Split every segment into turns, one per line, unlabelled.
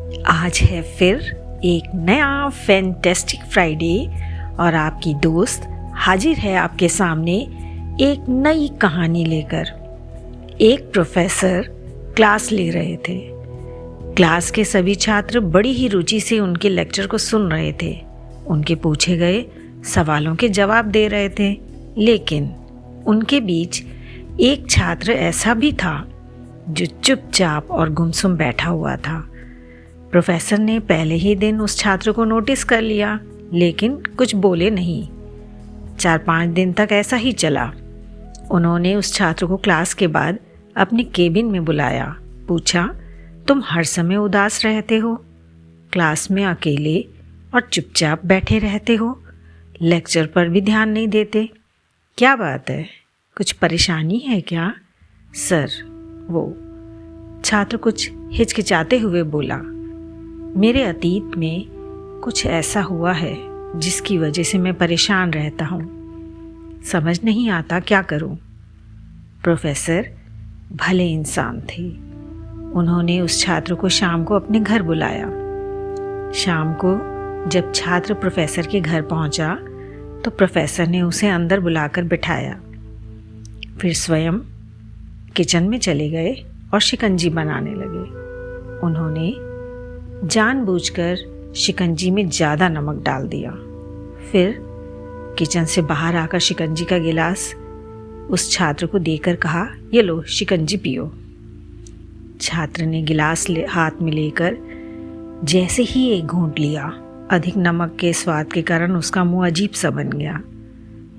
आज है फिर एक नया फैंटेस्टिक फ्राइडे और आपकी दोस्त हाजिर है आपके सामने एक नई कहानी लेकर। एक प्रोफेसर क्लास ले रहे थे। क्लास के सभी छात्र बड़ी ही रुचि से उनके लेक्चर को सुन रहे थे। उनके पूछे गए सवालों के जवाब दे रहे थे, लेकिन उनके बीच एक छात्र ऐसा भी था जो चुपचाप और गुमसुम बैठा हुआ था। प्रोफेसर ने पहले ही दिन उस छात्र को नोटिस कर लिया, लेकिन कुछ बोले नहीं। 4-5 दिन तक ऐसा ही चला। उन्होंने उस छात्र को क्लास के बाद अपने केबिन में बुलाया। पूछा, तुम हर समय उदास रहते हो, क्लास में अकेले और चुपचाप बैठे रहते हो, लेक्चर पर भी ध्यान नहीं देते, क्या बात है? कुछ परेशानी है क्या? सर, वो छात्र कुछ हिचकिचाते हुए बोला, मेरे अतीत में कुछ ऐसा हुआ है जिसकी वजह से मैं परेशान रहता हूँ। समझ नहीं आता क्या करूँ। प्रोफेसर भले इंसान थे। उन्होंने उस छात्र को शाम को अपने घर बुलाया। शाम को जब छात्र प्रोफेसर के घर पहुँचा तो प्रोफेसर ने उसे अंदर बुलाकर बिठाया। फिर स्वयं किचन में चले गए और शिकंजी बनाने लगे। उन्होंने जानबूझकर शिकंजी में ज़्यादा नमक डाल दिया। फिर किचन से बाहर आकर शिकंजी का गिलास उस छात्र को देकर कहा, ये लो शिकंजी पियो। छात्र ने गिलास हाथ में लेकर जैसे ही एक घूंट लिया, अधिक नमक के स्वाद के कारण उसका मुंह अजीब सा बन गया।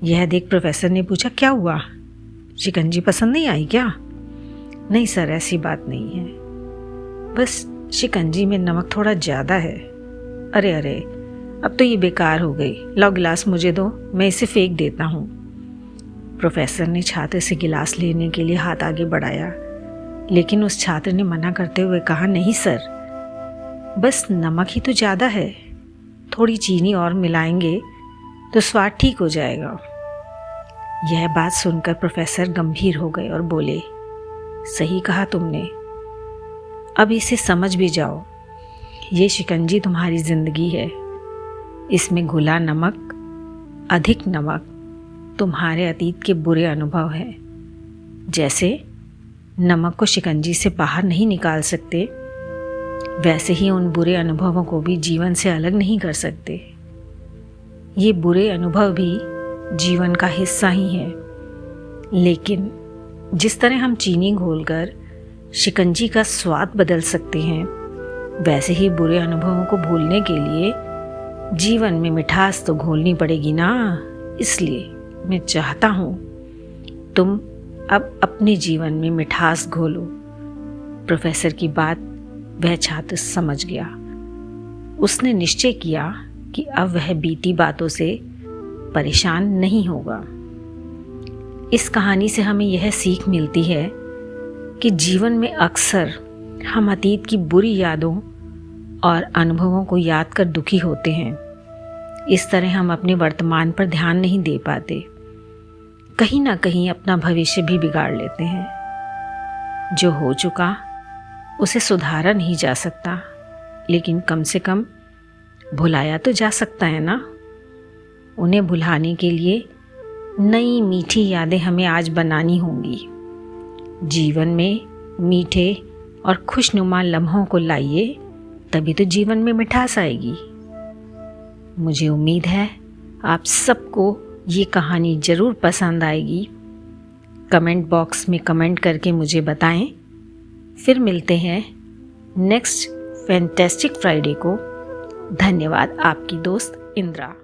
यह देख प्रोफेसर ने पूछा, क्या हुआ? शिकंजी पसंद नहीं आई क्या? नहीं सर, ऐसी बात नहीं है, बस शिकंजी में नमक थोड़ा ज़्यादा है। अरे अरे, अब तो ये बेकार हो गई, लाओ गिलास मुझे दो, मैं इसे फेंक देता हूँ। प्रोफेसर ने छात्र से गिलास लेने के लिए हाथ आगे बढ़ाया, लेकिन उस छात्र ने मना करते हुए कहा, नहीं सर, बस नमक ही तो ज़्यादा है, थोड़ी चीनी और मिलाएंगे तो स्वाद ठीक हो जाएगा। यह बात सुनकर प्रोफेसर गंभीर हो गए और बोले, सही कहा तुमने, अब इसे समझ भी जाओ। ये शिकंजी तुम्हारी ज़िंदगी है। इसमें घुला नमक, अधिक नमक तुम्हारे अतीत के बुरे अनुभव हैं। जैसे नमक को शिकंजी से बाहर नहीं निकाल सकते, वैसे ही उन बुरे अनुभवों को भी जीवन से अलग नहीं कर सकते। ये बुरे अनुभव भी जीवन का हिस्सा ही है, लेकिन जिस तरह हम चीनी घोलकर शिकंजी का स्वाद बदल सकते हैं, वैसे ही बुरे अनुभवों को भूलने के लिए जीवन में मिठास तो घोलनी पड़ेगी ना। इसलिए मैं चाहता हूँ तुम अब अपने जीवन में मिठास घोलो। प्रोफेसर की बात वह छात्र समझ गया। उसने निश्चय किया कि अब वह बीती बातों से परेशान नहीं होगा। इस कहानी से हमें यह सीख मिलती है कि जीवन में अक्सर हम अतीत की बुरी यादों और अनुभवों को याद कर दुखी होते हैं। इस तरह हम अपने वर्तमान पर ध्यान नहीं दे पाते, कहीं ना कहीं अपना भविष्य भी बिगाड़ लेते हैं। जो हो चुका उसे सुधारा नहीं जा सकता, लेकिन कम से कम भुलाया तो जा सकता है ना। उन्हें भुलाने के लिए नई मीठी यादें हमें आज बनानी होंगी। जीवन में मीठे और खुशनुमा लम्हों को लाइए, तभी तो जीवन में मिठास आएगी। मुझे उम्मीद है आप सबको ये कहानी ज़रूर पसंद आएगी। कमेंट बॉक्स में कमेंट करके मुझे बताएं। फिर मिलते हैं नेक्स्ट फैंटेस्टिक फ्राइडे को। धन्यवाद, आपकी दोस्त इंद्रा।